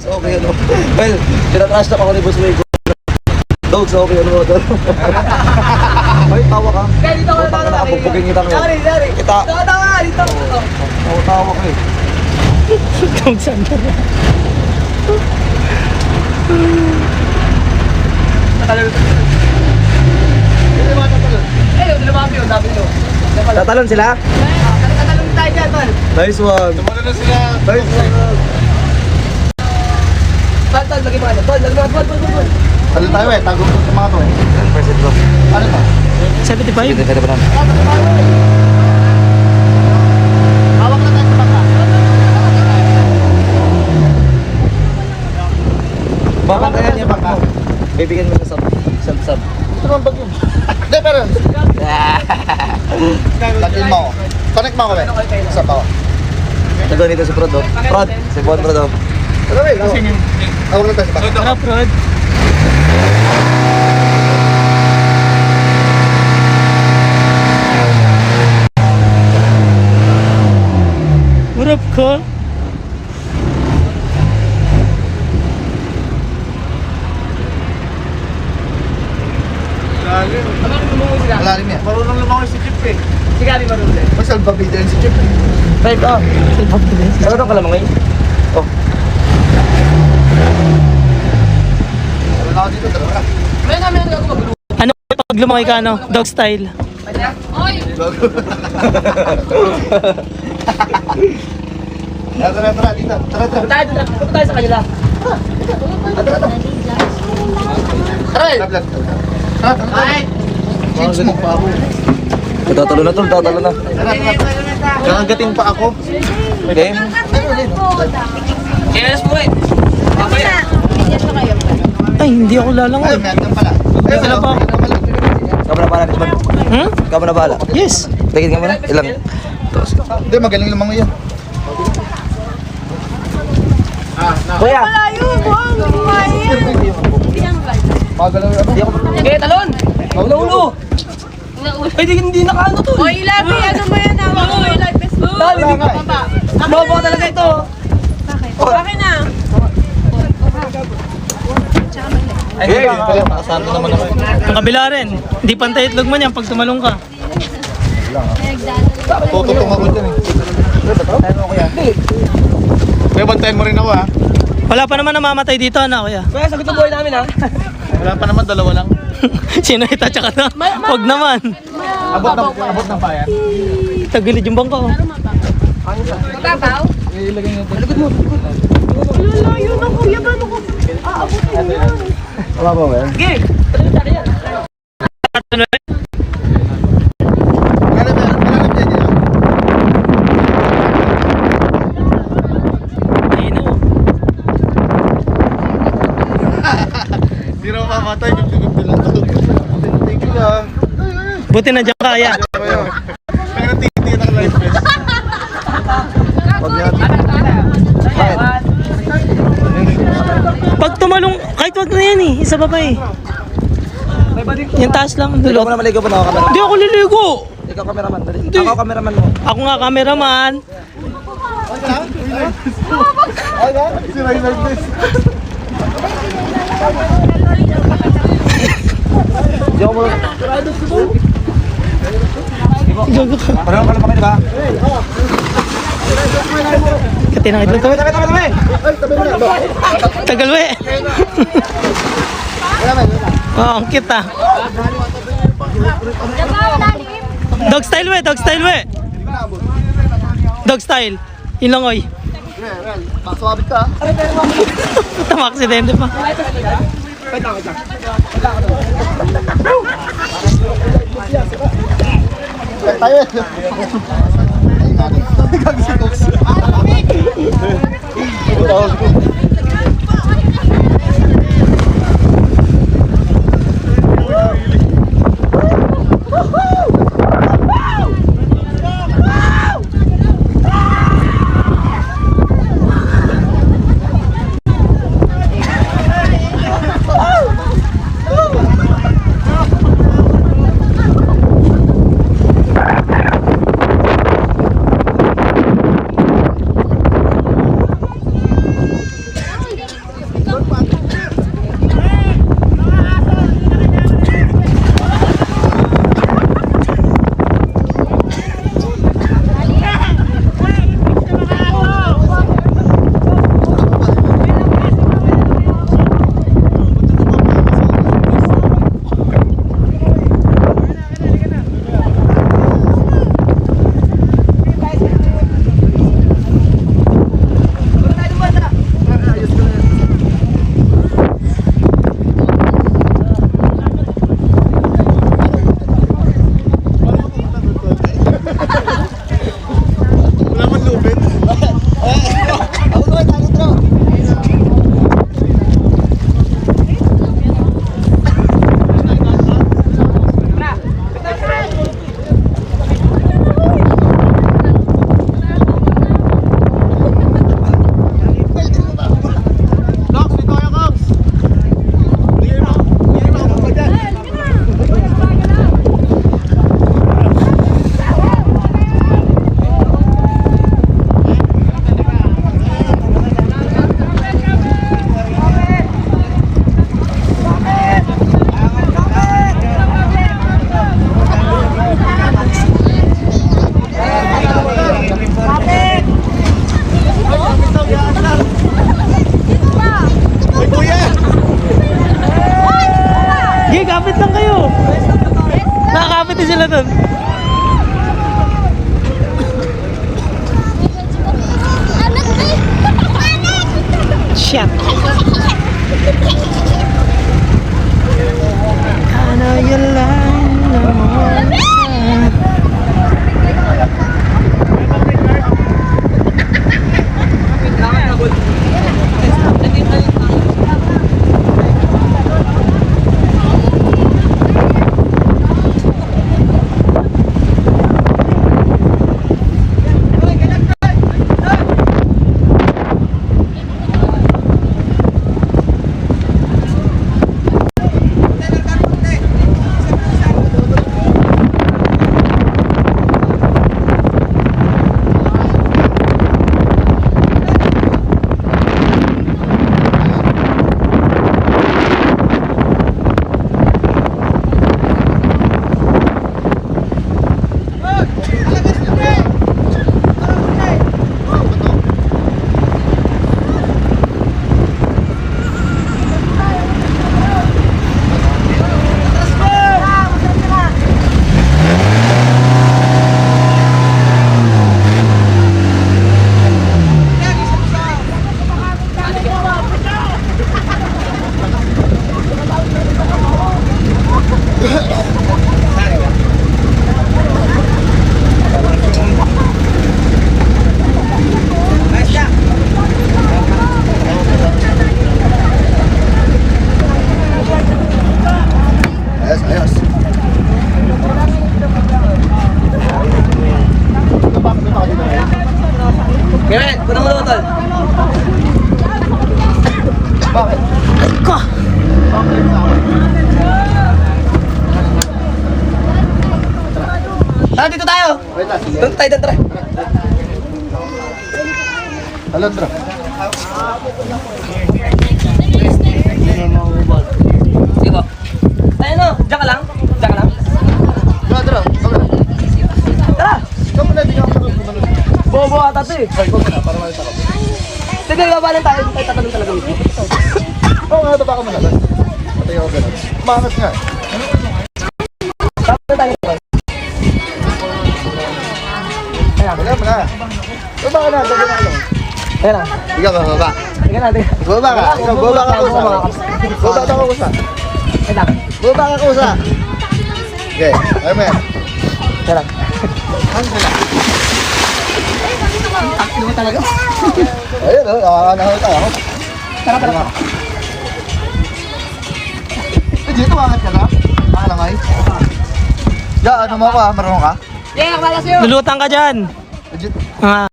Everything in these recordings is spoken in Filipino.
Okay, ano? Well, tinatrash talk ako ni Boss Wego. Dogs, okay, ano mo doon? Ay, tawa ka. Kaya dito ko Baka nakabubugin kita ngayon. Sorry. Kita. Tawa ka dito. Tawa ka eh. Dogs under. Nakalulot. Hindi lumaki yun, sabi nyo. Tatalon sila? Tatalon tayo dyan, tol. Nice one. Tumalo na sila. Nice one. Tol, lagi mga ano. Tol. Ano tayo eh, tago ko sa mga to eh. 10% bro. Ano to? 75. Pwede ba naman? Hawak na tayo sa baka. Babantayan niya baka. Bibigyan mo sa sub. Ito naman bag yun. Hindi, pero. Lagyan mo ako. Connect mo ako eh. Sa baka. Ito dito si Prod. Prod, si Bon Prod. Ano eh? Hawak na tayo sa baka. Tara, Prod. Urap ka? Malalim yan. Marunong lumangoy si Chip eh. Si Gabi marunong. May salbabida yan si Chip eh. Right, oh. Meron ka lamang ngayon? Oh. Wala ako dito, dalawa. May namin ako magulo. Ano pag lumaki ka, ano? Dog style. Tara, dito. Tara. Punta tayo sa kanila. Aray! Ay! Change mo pa ako. Tatalo na tol, tatalo na. Kakagating pa ako. Game? Kailangan mo eh. Mamaya. Ay, hindi ako Ay, lalangoy. may hanggang pala. Wala pa ako. Ikaw na bahala, Richmond. Hmm? Ikaw na bahala. Yes. Tingin ka muna. Ilang? Hindi, magaling lumangoy yan. Kuya! Magalaw ano? Okay, talon! Ulo! Ay, hindi nakaano to. Oy, Labi, ano mo yan? Oy, life is good. Dali, hindi ka pa. Bobo talaga ito. Bakit na? Game! Nakasanto naman ako. Ang kabila rin. Hindi pantay itlog mo niyan pag tumalong ka. Tututong ako dyan eh. Kaya bantayan mo rin ako ha. Wala pa naman namamatay dito, ano, kuya? Kaya sagot ng buhay namin ha. Wala pa naman, dalawa lang. Sino ita tsaka na? Huwag naman. Abot ng bayan. Tagilid yung bangka. Oh. Mababaw? Lalayo na kuya, paano ko? Aabutin mo yan. Wala ba ba? Sige! Talon tayo yan. Malalim dyan yan. Ayun o. Hindi na mamatay, gupti lang ito. Thank you lang. Buti nandiyan kaya. Kaya natingin ng life vest. Huwag yan. Pag tumalong, kahit wag na yan eh. Isa pa pa eh. Yung taas lang. Ikaw Dulog. mo na maligo pa na ako cameraman. Hindi ako liligo. Ikaw cameraman. Dali. Ako cameraman mo. Ako nga cameraman. Si life vest. Hindi ako muna. Gago ka. Parang kami, di ba? Katinang itlog. Tabi! Tagal we. Oh, ang cute ah. Dog style we, dog style we. Dog style. Yun lang oy. Maswabit ka ha. Tama aksidente pa. Tayo. Ate sila doon. Shit. I know you lying no more. Ayos, ayos. Kevin, punta mo daw, tol. Bakit? Ka! Tara, dito tayo. Wait lang, sige. Doon tayo, doon, tara. Alondra. Sige po. Tayo no, diyan ka lang. Diyan ka lang. Alondra, kami. Tara. Ikaw muna, di ka ako pumunod. Bobo ata to eh. Ay, huwag na, para malita ka. Sige, babalan tayo. Tayo tatanong talaga dito. Oo nga, taba ka muna. Patay ako ganun. Umangat nga. Tapos tayo. Wala mo na. Baba ka na, dali na ano. Ayan lang. Ikaw, bababa. Sige natin. Baba ka. Ikaw, baba ka kusa. Baba ka kusa. Ayan lang. Baba ka kusa. Okay, ayaw mo yan. Ayan lang. Ano sila? Takti mo talaga. Ayun, nakakita ako. Tara, tara. Eh, dito, angat ka na. Nakalamay. Ya, ano mo ka? Marunong ka? Yeah, akala sa'yo. Lulutang ka dyan. Legit. Ah.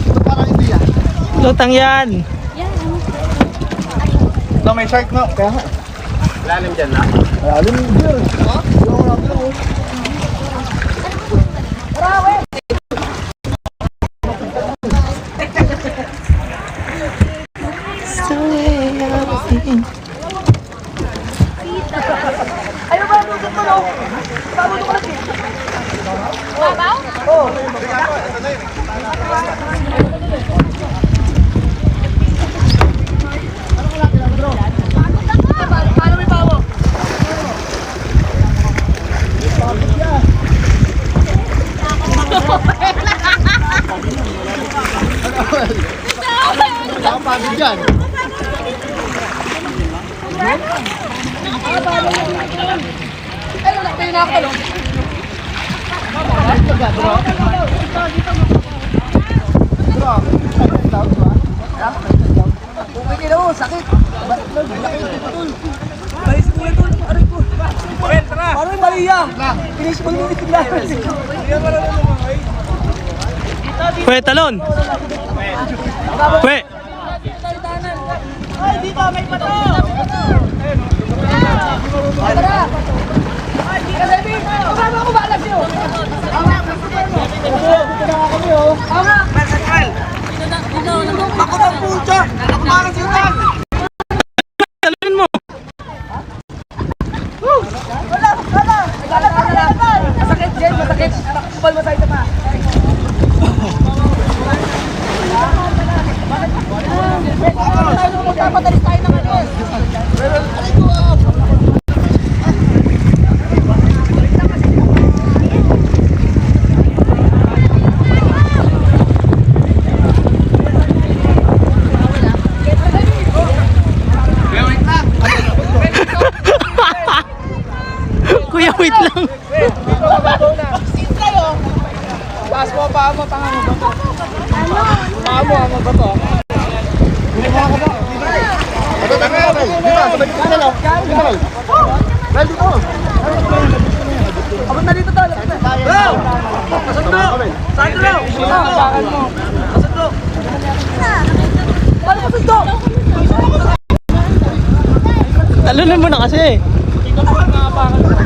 Ito parang hindi yan. Lutang yan. No, may shark no. Kaya nga. Lalim dyan na. Lalim dyan. Ha? Hindi ako natin ako. Nakapagod dyan. Pumigil ako, sakit. Bahis ko ito. Aray ko. Parang yung baliya. Finish mo yung itigla. Pwe, talon. Pwe. Ay, dito, may pato. Tara. Ay, di ka sabi. Kumama ko ba alam nyo? Ako ng pucha. Ako parang siutan. Talonin mo. Masakit, Jen, masakit. Kupal mo sa ito pa. Magpapatalis tayo ng ano. Ito, tanga, Bel. Dito, sabay dito na lang. Dito, Bel. Bel, dito. Abot na dito tol. Bro! Pasok to! Saan to? Bakal mo. Pasok to. Paano pasok to? Talunan mo na kasi. Ikaw pa nga bakal mo.